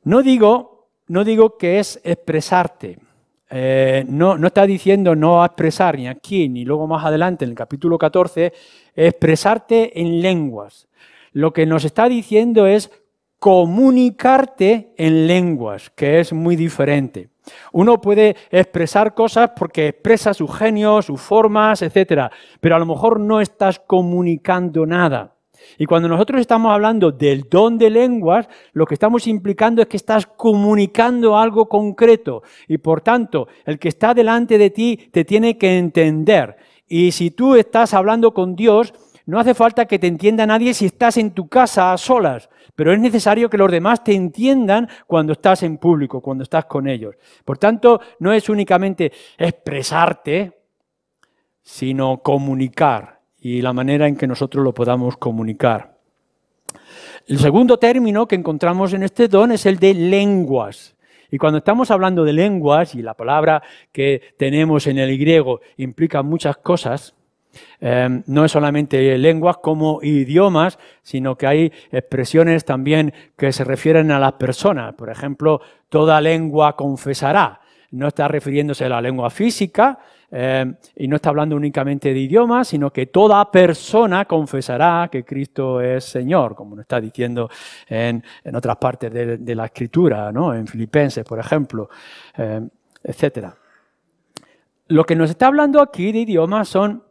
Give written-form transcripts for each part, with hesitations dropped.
No digo que es expresarte. No está diciendo no expresar ni aquí ni luego más adelante en el capítulo 14, expresarte en lenguas. Lo que nos está diciendo es comunicarte en lenguas, que es muy diferente. Uno puede expresar cosas porque expresa su genio, sus formas, etc. Pero a lo mejor no estás comunicando nada. Y cuando nosotros estamos hablando del don de lenguas, lo que estamos implicando es que estás comunicando algo concreto. Y por tanto, el que está delante de ti te tiene que entender. Y si tú estás hablando con Dios, no hace falta que te entienda nadie si estás en tu casa a solas. Pero es necesario que los demás te entiendan cuando estás en público, cuando estás con ellos. Por tanto, no es únicamente expresarte, sino comunicar. Y la manera en que nosotros lo podamos comunicar. El segundo término que encontramos en este don es el de lenguas. Y cuando estamos hablando de lenguas, y la palabra que tenemos en el griego implica muchas cosas, no es solamente lenguas como idiomas, sino que hay expresiones también que se refieren a las personas. Por ejemplo, toda lengua confesará. No está refiriéndose a la lengua física, y no está hablando únicamente de idiomas, sino que toda persona confesará que Cristo es Señor, como nos está diciendo en otras partes de la Escritura, ¿no? En Filipenses, por ejemplo, etc. Lo que nos está hablando aquí de idiomas son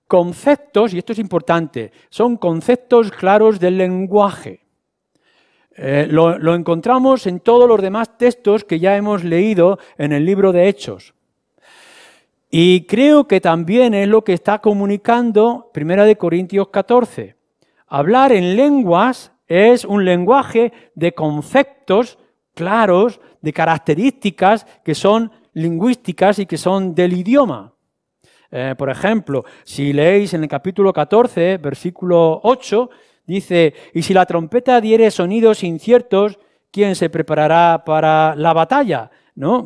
conceptos, y esto es importante, son conceptos claros del lenguaje. Lo encontramos en todos los demás textos que ya hemos leído en el libro de Hechos. Y creo que también es lo que está comunicando 1 Corintios 14. Hablar en lenguas es un lenguaje de conceptos claros, de características que son lingüísticas y que son del idioma. Por ejemplo, si leéis en el capítulo 14, versículo 8, dice, y si la trompeta diere sonidos inciertos, ¿quién se preparará para la batalla? ¿No?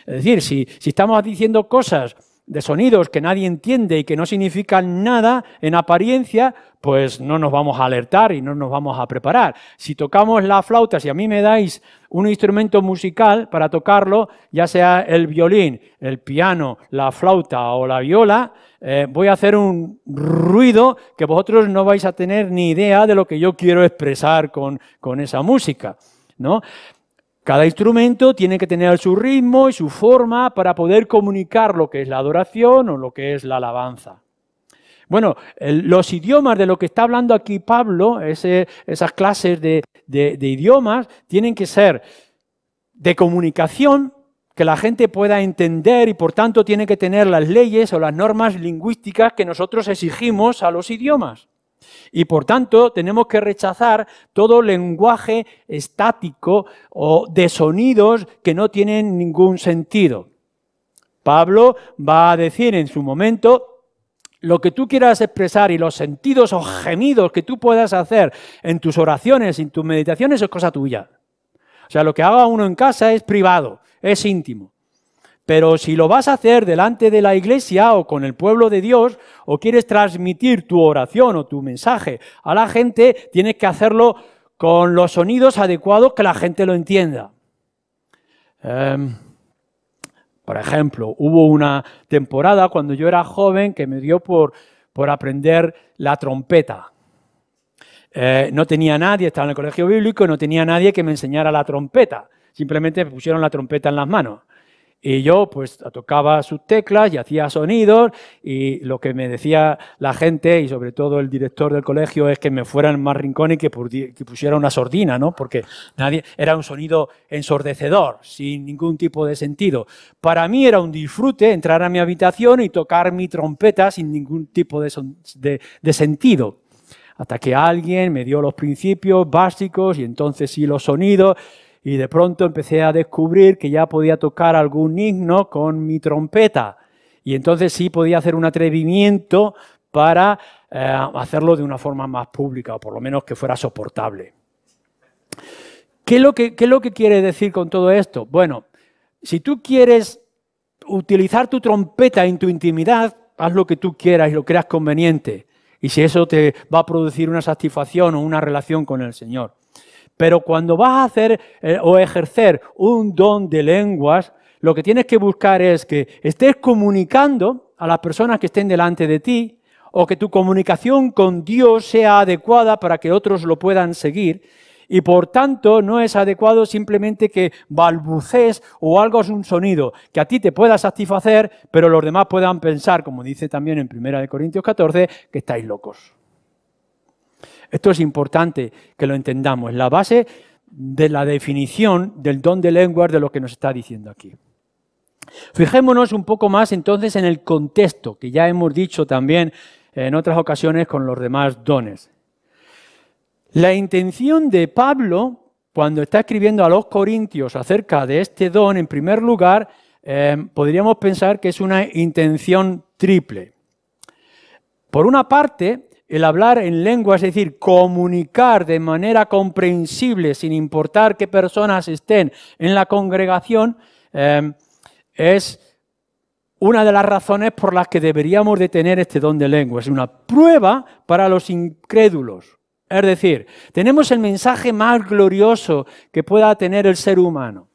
Es decir, si estamos diciendo cosas de sonidos que nadie entiende y que no significan nada en apariencia, pues no nos vamos a alertar y no nos vamos a preparar. Si tocamos la flauta, si a mí me dais un instrumento musical para tocarlo, ya sea el violín, el piano, la flauta o la viola, voy a hacer un ruido que vosotros no vais a tener ni idea de lo que yo quiero expresar con esa música, ¿no? Cada instrumento tiene que tener su ritmo y su forma para poder comunicar lo que es la adoración o lo que es la alabanza. Bueno, los idiomas de lo que está hablando aquí Pablo, esas clases de idiomas, tienen que ser de comunicación, que la gente pueda entender y por tanto tiene que tener las leyes o las normas lingüísticas que nosotros exigimos a los idiomas. Y por tanto tenemos que rechazar todo lenguaje estático o de sonidos que no tienen ningún sentido. Pablo va a decir en su momento, lo que tú quieras expresar y los sentidos o gemidos que tú puedas hacer en tus oraciones, en tus meditaciones, es cosa tuya. O sea, lo que haga uno en casa es privado, es íntimo. Pero si lo vas a hacer delante de la iglesia o con el pueblo de Dios, o quieres transmitir tu oración o tu mensaje a la gente, tienes que hacerlo con los sonidos adecuados que la gente lo entienda. Por ejemplo, hubo una temporada cuando yo era joven que me dio por aprender la trompeta. No tenía nadie, estaba en el colegio bíblico, no tenía nadie que me enseñara la trompeta. Simplemente me pusieron la trompeta en las manos. Y yo pues tocaba sus teclas y hacía sonidos y lo que me decía la gente y sobre todo el director del colegio es que me fuera en más rincón y que pusiera una sordina, ¿no? Porque era un sonido ensordecedor, sin ningún tipo de sentido. Para mí era un disfrute entrar a mi habitación y tocar mi trompeta sin ningún tipo de sentido. Hasta que alguien me dio los principios básicos y entonces sí los sonidos. Y de pronto empecé a descubrir que ya podía tocar algún himno con mi trompeta. Y entonces sí podía hacer un atrevimiento para hacerlo de una forma más pública, o por lo menos que fuera soportable. ¿Qué es lo que quiere decir con todo esto? Bueno, si tú quieres utilizar tu trompeta en tu intimidad, haz lo que tú quieras y lo creas conveniente. Y si eso te va a producir una satisfacción o una relación con el Señor. Pero cuando vas a hacer o ejercer un don de lenguas, lo que tienes que buscar es que estés comunicando a las personas que estén delante de ti, o que tu comunicación con Dios sea adecuada para que otros lo puedan seguir, y por tanto no es adecuado simplemente que balbucees o hagas un sonido que a ti te pueda satisfacer, pero los demás puedan pensar, como dice también en 1 Corintios 14, que estáis locos. Esto es importante que lo entendamos, es la base de la definición del don de lenguas de lo que nos está diciendo aquí. Fijémonos un poco más entonces en el contexto, que ya hemos dicho también en otras ocasiones con los demás dones. La intención de Pablo, cuando está escribiendo a los corintios acerca de este don, en primer lugar, podríamos pensar que es una intención triple. Por una parte, el hablar en lengua, es decir, comunicar de manera comprensible, sin importar qué personas estén en la congregación, es una de las razones por las que deberíamos de tener este don de lengua. Es una prueba para los incrédulos. Es decir, tenemos el mensaje más glorioso que pueda tener el ser humano.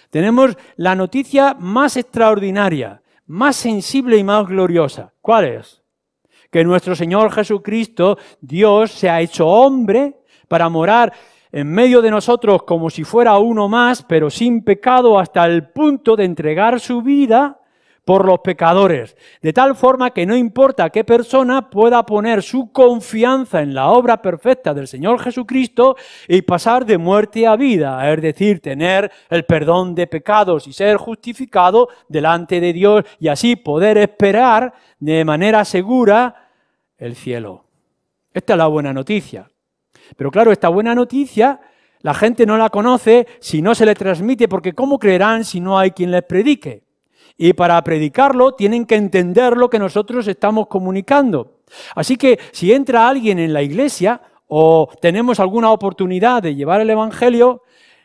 Tenemos la noticia más extraordinaria, más sensible y más gloriosa. ¿Cuál es? Que nuestro Señor Jesucristo, Dios, se ha hecho hombre para morar en medio de nosotros como si fuera uno más, pero sin pecado, hasta el punto de entregar su vida por los pecadores, de tal forma que no importa qué persona pueda poner su confianza en la obra perfecta del Señor Jesucristo y pasar de muerte a vida, es decir, tener el perdón de pecados y ser justificado delante de Dios y así poder esperar de manera segura el cielo. Esta es la buena noticia. Pero claro, esta buena noticia la gente no la conoce si no se le transmite, porque ¿cómo creerán si no hay quien les predique? Y para predicarlo tienen que entender lo que nosotros estamos comunicando. Así que si entra alguien en la iglesia o tenemos alguna oportunidad de llevar el Evangelio,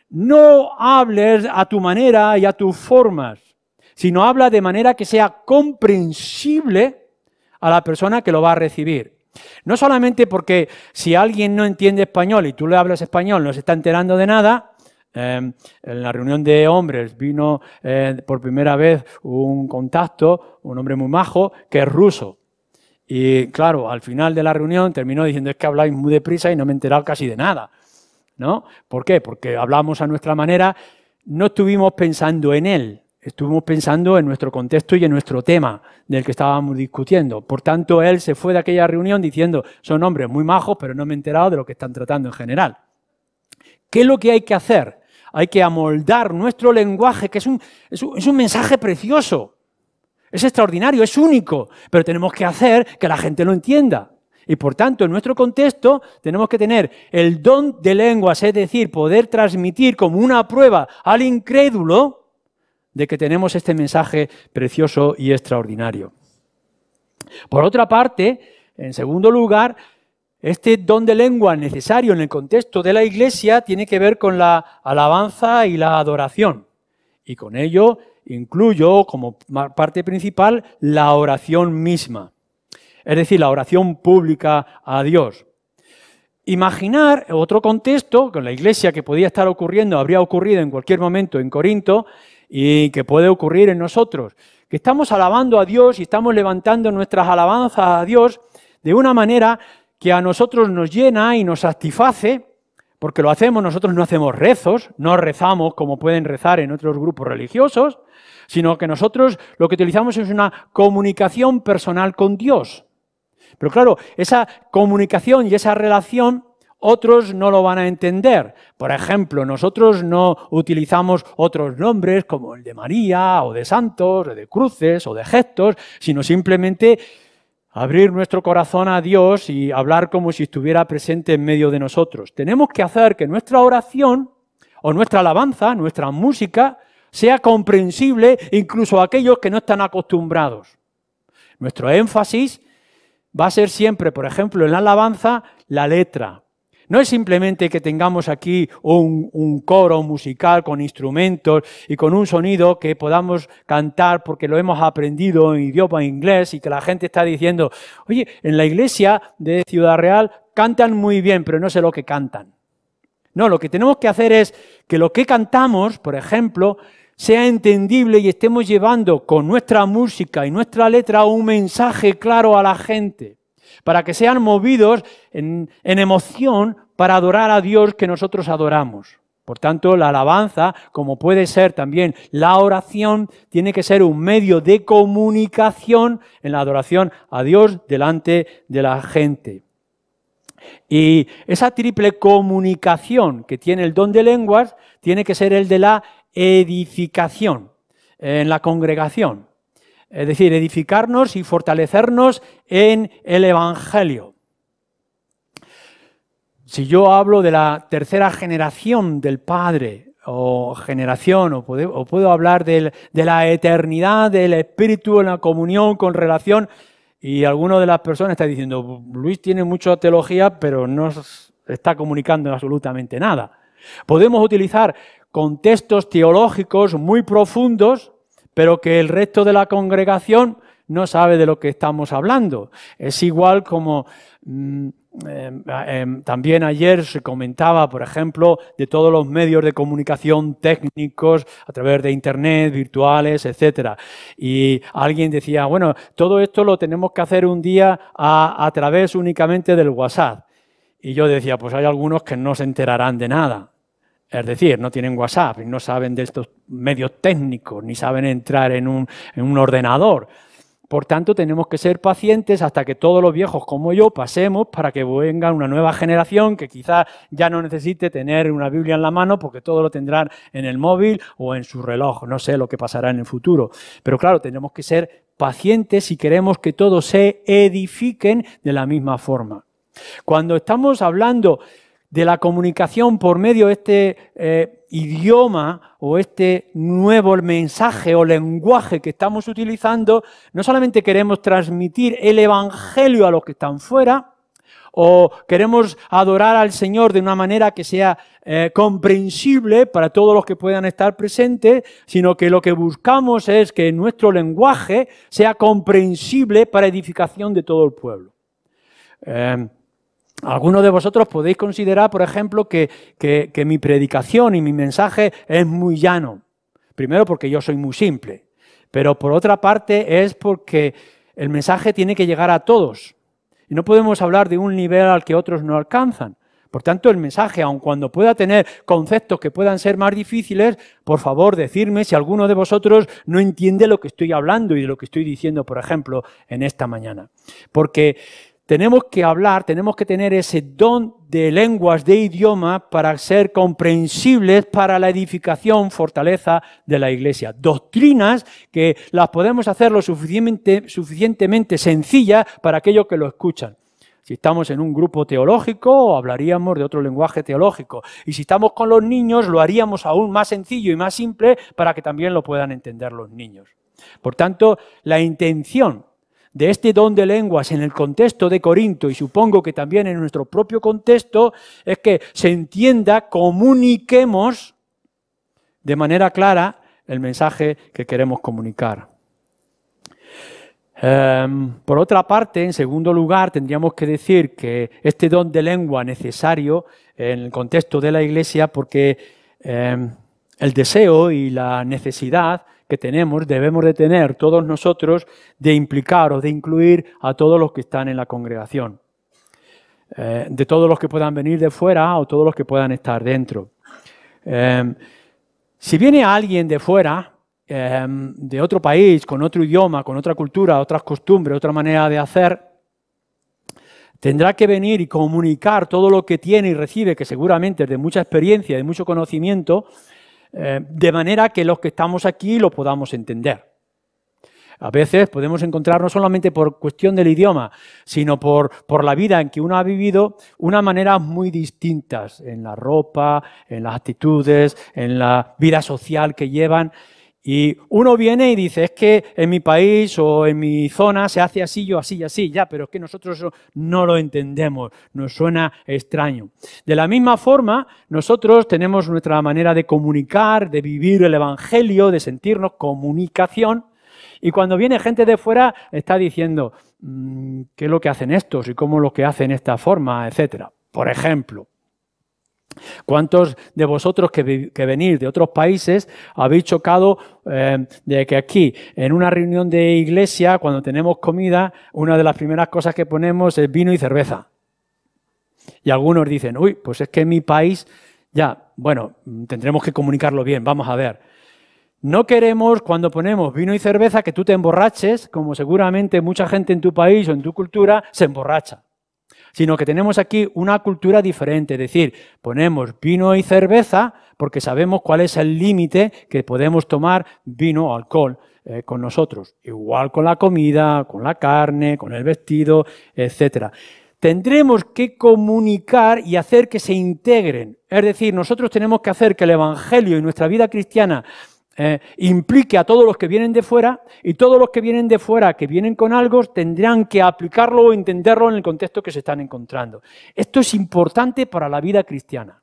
no hables a tu manera y a tus formas, sino habla de manera que sea comprensible a la persona que lo va a recibir. No solamente porque si alguien no entiende español y tú le hablas español no se está enterando de nada. En la reunión de hombres vino por primera vez un contacto, un hombre muy majo, que es ruso. Y claro, al final de la reunión terminó diciendo, es que habláis muy deprisa y no me he enterado casi de nada, ¿no? ¿Por qué? Porque hablamos a nuestra manera, no estuvimos pensando en él, estuvimos pensando en nuestro contexto y en nuestro tema del que estábamos discutiendo. Por tanto, él se fue de aquella reunión diciendo, son hombres muy majos, pero no me he enterado de lo que están tratando en general. ¿Qué es lo que hay que hacer? Hay que amoldar nuestro lenguaje, que es un mensaje precioso. Es extraordinario, es único, pero tenemos que hacer que la gente lo entienda. Y por tanto, en nuestro contexto, tenemos que tener el don de lenguas, es decir, poder transmitir como una prueba al incrédulo de que tenemos este mensaje precioso y extraordinario. Por otra parte, en segundo lugar, este don de lengua necesario en el contexto de la iglesia tiene que ver con la alabanza y la adoración. Y con ello incluyo como parte principal la oración misma. Es decir, la oración pública a Dios. Imaginar otro contexto, con la iglesia que podía estar ocurriendo, habría ocurrido en cualquier momento en Corinto y que puede ocurrir en nosotros. Que estamos alabando a Dios y estamos levantando nuestras alabanzas a Dios de una manera que a nosotros nos llena y nos satisface, porque lo hacemos, nosotros no hacemos rezos, no rezamos como pueden rezar en otros grupos religiosos, sino que nosotros lo que utilizamos es una comunicación personal con Dios. Pero claro, esa comunicación y esa relación otros no lo van a entender. Por ejemplo, nosotros no utilizamos otros nombres como el de María o de santos, o de cruces o de gestos, sino simplemente abrir nuestro corazón a Dios y hablar como si estuviera presente en medio de nosotros. Tenemos que hacer que nuestra oración o nuestra alabanza, nuestra música, sea comprensible incluso a aquellos que no están acostumbrados. Nuestro énfasis va a ser siempre, por ejemplo, en la alabanza, la letra. No es simplemente que tengamos aquí un coro musical con instrumentos y con un sonido que podamos cantar porque lo hemos aprendido en idioma inglés y que la gente está diciendo, oye, en la iglesia de Ciudad Real cantan muy bien, pero no sé lo que cantan. No, lo que tenemos que hacer es que lo que cantamos, por ejemplo, sea entendible y estemos llevando con nuestra música y nuestra letra un mensaje claro a la gente, para que sean movidos en emoción para adorar a Dios que nosotros adoramos. Por tanto, la alabanza, como puede ser también la oración, tiene que ser un medio de comunicación en la adoración a Dios delante de la gente. Y esa triple comunicación que tiene el don de lenguas tiene que ser el de la edificación en la congregación. Es decir, edificarnos y fortalecernos en el Evangelio. Si yo hablo de la tercera generación del Padre, o generación, o puedo hablar de la eternidad del Espíritu en la comunión con relación, y alguna de las personas está diciendo, Luis tiene mucha teología, pero no está comunicando absolutamente nada. Podemos utilizar contextos teológicos muy profundos, pero que el resto de la congregación no sabe de lo que estamos hablando. Es igual como también ayer se comentaba, por ejemplo, de todos los medios de comunicación técnicos a través de internet, virtuales, etcétera. Y alguien decía, bueno, todo esto lo tenemos que hacer un día a través únicamente del WhatsApp. Y yo decía, pues hay algunos que no se enterarán de nada. Es decir, no tienen WhatsApp, no saben de estos medios técnicos, ni saben entrar en un ordenador. Por tanto, tenemos que ser pacientes hasta que todos los viejos como yo pasemos para que venga una nueva generación que quizás ya no necesite tener una Biblia en la mano porque todo lo tendrán en el móvil o en su reloj. No sé lo que pasará en el futuro. Pero claro, tenemos que ser pacientes si queremos que todos se edifiquen de la misma forma. Cuando estamos hablando de la comunicación por medio de este idioma o este nuevo mensaje o lenguaje que estamos utilizando, no solamente queremos transmitir el Evangelio a los que están fuera, o queremos adorar al Señor de una manera que sea comprensible para todos los que puedan estar presentes, sino que lo que buscamos es que nuestro lenguaje sea comprensible para edificación de todo el pueblo. Algunos de vosotros podéis considerar, por ejemplo, que mi predicación y mi mensaje es muy llano. Primero porque yo soy muy simple, pero por otra parte es porque el mensaje tiene que llegar a todos. Y no podemos hablar de un nivel al que otros no alcanzan. Por tanto, el mensaje, aun cuando pueda tener conceptos que puedan ser más difíciles, por favor, decidme si alguno de vosotros no entiende lo que estoy hablando y de lo que estoy diciendo, por ejemplo, en esta mañana. Porque tenemos que hablar, tenemos que tener ese don de lenguas, de idioma, para ser comprensibles para la edificación, fortaleza de la Iglesia. Doctrinas que las podemos hacer lo suficientemente sencillas para aquellos que lo escuchan. Si estamos en un grupo teológico, hablaríamos de otro lenguaje teológico. Y si estamos con los niños, lo haríamos aún más sencillo y más simple para que también lo puedan entender los niños. Por tanto, la intención de este don de lenguas en el contexto de Corinto, y supongo que también en nuestro propio contexto, es que se entienda, comuniquemos de manera clara el mensaje que queremos comunicar. Por otra parte, en segundo lugar, tendríamos que decir que este don de lengua necesario en el contexto de la Iglesia, porque el deseo y la necesidad que debemos de tener todos nosotros de implicar o de incluir a todos los que están en la congregación, de todos los que puedan venir de fuera o todos los que puedan estar dentro. Si viene alguien de fuera, de otro país, con otro idioma, con otra cultura, otras costumbres, otra manera de hacer, tendrá que venir y comunicar todo lo que tiene y recibe, que seguramente es de mucha experiencia, de mucho conocimiento, de manera que los que estamos aquí lo podamos entender. A veces podemos encontrar, no solamente por cuestión del idioma, sino por la vida en que uno ha vivido, unas maneras muy distintas en la ropa, en las actitudes, en la vida social que llevan. Y uno viene y dice, es que en mi país o en mi zona se hace así, yo así y así, ya, pero es que nosotros no lo entendemos, nos suena extraño. De la misma forma, nosotros tenemos nuestra manera de comunicar, de vivir el Evangelio, de sentirnos comunicación, y cuando viene gente de fuera está diciendo, ¿qué es lo que hacen estos y cómo lo que hacen esta forma, etcétera? Por ejemplo, ¿Cuántos de vosotros que venís de otros países habéis chocado de que aquí, en una reunión de iglesia, cuando tenemos comida, una de las primeras cosas que ponemos es vino y cerveza? Y algunos dicen, uy, pues es que en mi país, ya, bueno, tendremos que comunicarlo bien, vamos a ver. No queremos, cuando ponemos vino y cerveza, que tú te emborraches, como seguramente mucha gente en tu país o en tu cultura se emborracha. Sino que tenemos aquí una cultura diferente, es decir, ponemos vino y cerveza porque sabemos cuál es el límite que podemos tomar vino o alcohol con nosotros. Igual con la comida, con la carne, con el vestido, etc. Tendremos que comunicar y hacer que se integren. Es decir, nosotros tenemos que hacer que el Evangelio y nuestra vida cristiana implique a todos los que vienen de fuera, y todos los que vienen de fuera, que vienen con algo, tendrán que aplicarlo o entenderlo en el contexto que se están encontrando. Esto es importante para la vida cristiana.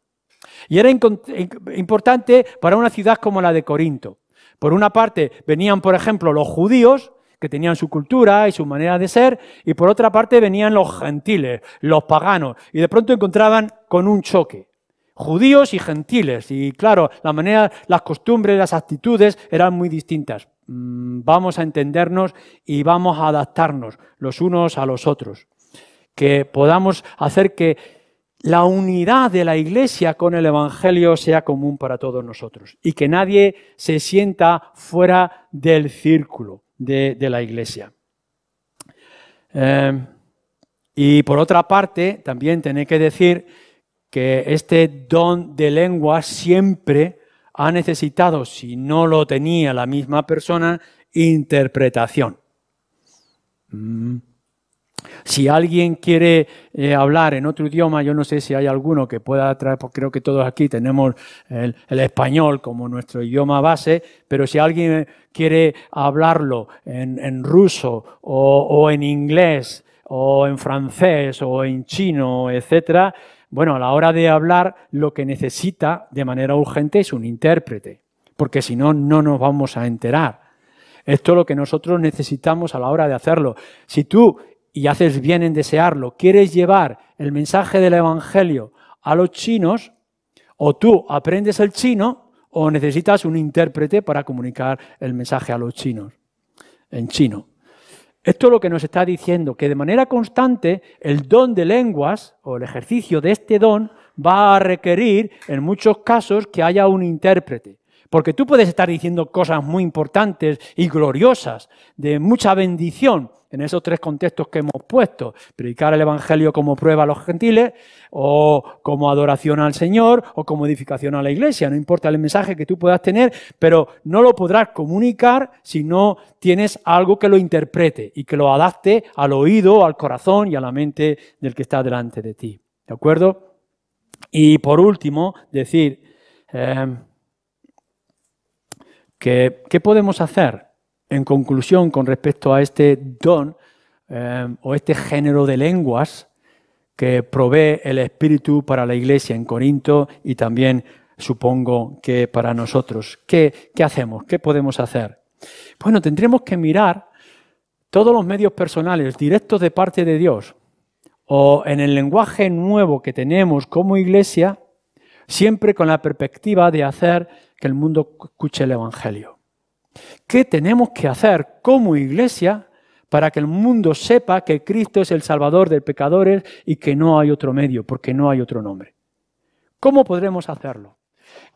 Y era importante para una ciudad como la de Corinto. Por una parte venían, por ejemplo, los judíos, que tenían su cultura y su manera de ser, y por otra parte venían los gentiles, los paganos, y de pronto encontraban con un choque. Judíos y gentiles, y claro, la manera, las costumbres, las actitudes eran muy distintas. Vamos a entendernos y vamos a adaptarnos los unos a los otros. Que podamos hacer que la unidad de la Iglesia con el Evangelio sea común para todos nosotros y que nadie se sienta fuera del círculo de la Iglesia. Y por otra parte, también tenéis que decir que este don de lenguas siempre ha necesitado, si no lo tenía la misma persona, interpretación. Si alguien quiere hablar en otro idioma, yo no sé si hay alguno que pueda traer, porque creo que todos aquí tenemos el español como nuestro idioma base, pero si alguien quiere hablarlo en ruso o en inglés o en francés o en chino, etcétera, bueno, a la hora de hablar lo que necesita de manera urgente es un intérprete, porque si no, no nos vamos a enterar. Esto es lo que nosotros necesitamos a la hora de hacerlo. Si tú, y haces bien en desearlo, quieres llevar el mensaje del Evangelio a los chinos, o tú aprendes el chino o necesitas un intérprete para comunicar el mensaje a los chinos, en chino. Esto es lo que nos está diciendo, que de manera constante el don de lenguas o el ejercicio de este don va a requerir en muchos casos que haya un intérprete. Porque tú puedes estar diciendo cosas muy importantes y gloriosas, de mucha bendición, en esos tres contextos que hemos puesto: predicar el Evangelio como prueba a los gentiles, o como adoración al Señor, o como edificación a la Iglesia. No importa el mensaje que tú puedas tener, pero no lo podrás comunicar si no tienes algo que lo interprete y que lo adapte al oído, al corazón y a la mente del que está delante de ti. ¿De acuerdo? Y por último, decir, ¿qué podemos hacer? En conclusión, con respecto a este don o este género de lenguas que provee el Espíritu para la Iglesia en Corinto y también supongo que para nosotros. ¿Qué hacemos? ¿Qué podemos hacer? Bueno, tendremos que mirar todos los medios personales directos de parte de Dios o en el lenguaje nuevo que tenemos como Iglesia, siempre con la perspectiva de hacer que el mundo escuche el Evangelio. ¿Qué tenemos que hacer como Iglesia para que el mundo sepa que Cristo es el Salvador de pecadores y que no hay otro medio, porque no hay otro nombre? ¿Cómo podremos hacerlo?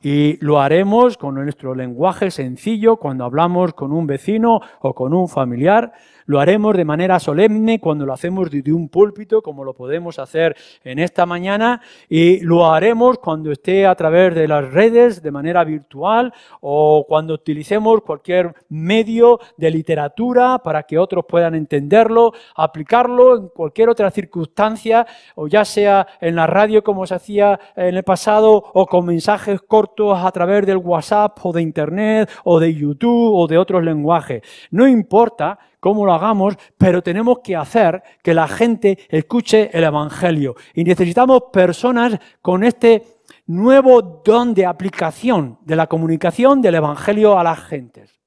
Y lo haremos con nuestro lenguaje sencillo cuando hablamos con un vecino o con un familiar. Lo haremos de manera solemne cuando lo hacemos desde un púlpito, como lo podemos hacer en esta mañana. Y lo haremos cuando esté a través de las redes, de manera virtual, o cuando utilicemos cualquier medio de literatura para que otros puedan entenderlo, aplicarlo en cualquier otra circunstancia, o ya sea en la radio como se hacía en el pasado, o con mensajes cortos a través del WhatsApp o de Internet o de YouTube o de otros lenguajes. No importa cómo lo hagamos, pero tenemos que hacer que la gente escuche el Evangelio. Y necesitamos personas con este nuevo don de aplicación de la comunicación del Evangelio a las gentes.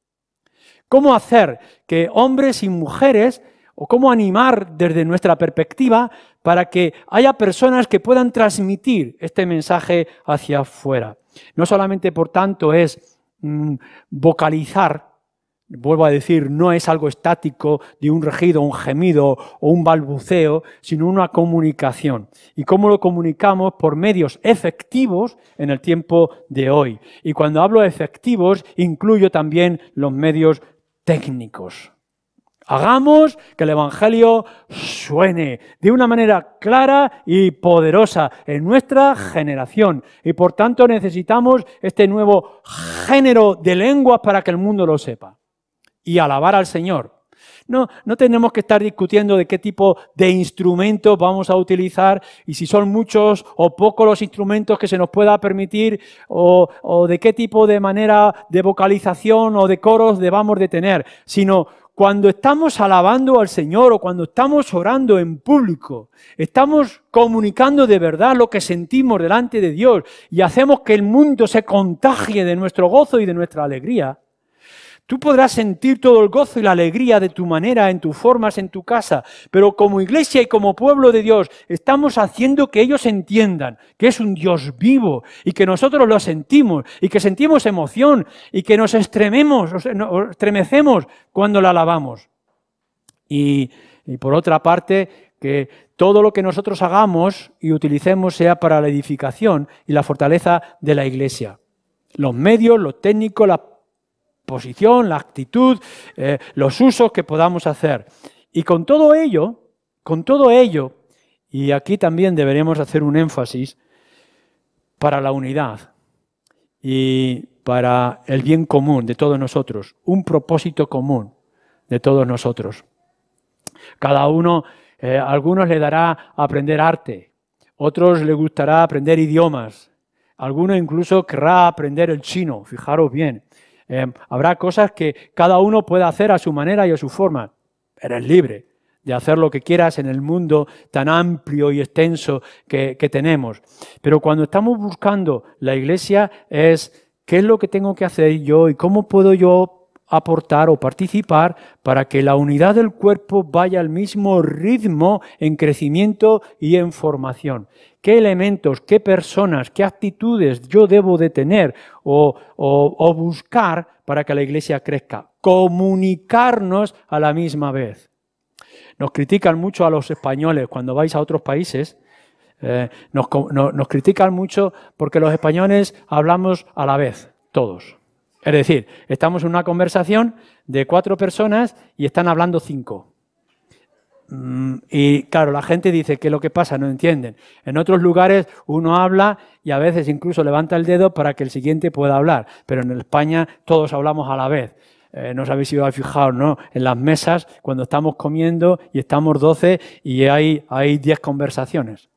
¿Cómo hacer que hombres y mujeres, o cómo animar desde nuestra perspectiva, para que haya personas que puedan transmitir este mensaje hacia afuera. No solamente, por tanto, es vocalizar. Vuelvo a decir, no es algo estático de un regido, un gemido o un balbuceo, sino una comunicación. ¿Y cómo lo comunicamos? Por medios efectivos en el tiempo de hoy. Y cuando hablo de efectivos, incluyo también los medios técnicos. Hagamos que el Evangelio suene de una manera clara y poderosa en nuestra generación. Y por tanto necesitamos este nuevo género de lenguas para que el mundo lo sepa. Y alabar al Señor. No tenemos que estar discutiendo de qué tipo de instrumentos vamos a utilizar y si son muchos o pocos los instrumentos que se nos pueda permitir o de qué tipo de manera de vocalización o de coros debamos de tener, sino cuando estamos alabando al Señor o cuando estamos orando en público, estamos comunicando de verdad lo que sentimos delante de Dios y hacemos que el mundo se contagie de nuestro gozo y de nuestra alegría. Tú podrás sentir todo el gozo y la alegría de tu manera, en tus formas, en tu casa, pero como iglesia y como pueblo de Dios estamos haciendo que ellos entiendan que es un Dios vivo y que nosotros lo sentimos y que sentimos emoción y que nos estremecemos cuando la alabamos. Y por otra parte, que todo lo que nosotros hagamos y utilicemos sea para la edificación y la fortaleza de la iglesia. Los medios, lo técnico, la posición, la actitud, los usos que podamos hacer. Y con todo ello, y aquí también deberemos hacer un énfasis para la unidad y para el bien común de todos nosotros, un propósito común de todos nosotros. Cada uno, algunos le dará aprender arte, otros le gustará aprender idiomas, algunos incluso querrá aprender el chino, fijaros bien. Habrá cosas que cada uno pueda hacer a su manera y a su forma. Eres libre de hacer lo que quieras en el mundo tan amplio y extenso que tenemos. Pero cuando estamos buscando la iglesia es qué es lo que tengo que hacer yo y cómo puedo yo aportar o participar para que la unidad del cuerpo vaya al mismo ritmo en crecimiento y en formación. ¿Qué elementos, qué personas, qué actitudes yo debo de tener o buscar para que la iglesia crezca? Comunicarnos a la misma vez. Nos critican mucho a los españoles cuando vais a otros países. Nos critican mucho porque los españoles hablamos a la vez, todos. Es decir, estamos en una conversación de 4 personas y están hablando 5. Y claro, la gente dice que lo que pasa no entienden. En otros lugares uno habla y a veces incluso levanta el dedo para que el siguiente pueda hablar. Pero en España todos hablamos a la vez. No os habéis ido a fijar, ¿no? En las mesas, cuando estamos comiendo y estamos 12 y hay 10 conversaciones.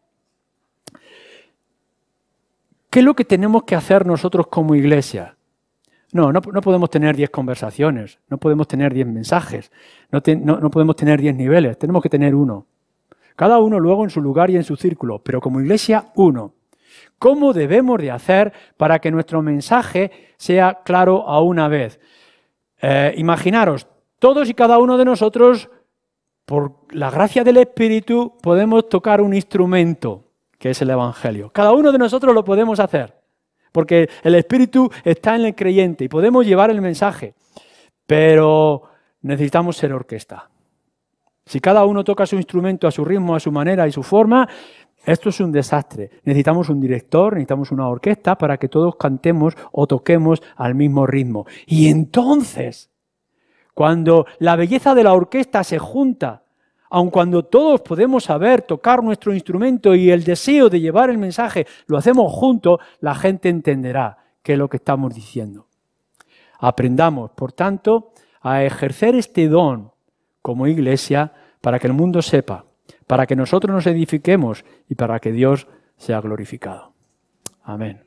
¿Qué es lo que tenemos que hacer nosotros como iglesia? No podemos tener 10 conversaciones, no podemos tener 10 mensajes, no podemos tener 10 niveles, tenemos que tener uno. Cada uno luego en su lugar y en su círculo, pero como iglesia, uno. ¿Cómo debemos de hacer para que nuestro mensaje sea claro a una vez? Imaginaros, todos y cada uno de nosotros, por la gracia del Espíritu, podemos tocar un instrumento, que es el Evangelio. Cada uno de nosotros lo podemos hacer. Porque el Espíritu está en el creyente y podemos llevar el mensaje, pero necesitamos ser orquesta. Si cada uno toca su instrumento a su ritmo, a su manera y su forma, esto es un desastre. Necesitamos un director, necesitamos una orquesta para que todos cantemos o toquemos al mismo ritmo. Y entonces, cuando la belleza de la orquesta se junta, aun cuando todos podemos saber tocar nuestro instrumento y el deseo de llevar el mensaje lo hacemos juntos, la gente entenderá qué es lo que estamos diciendo. Aprendamos, por tanto, a ejercer este don como iglesia para que el mundo sepa, para que nosotros nos edifiquemos y para que Dios sea glorificado. Amén.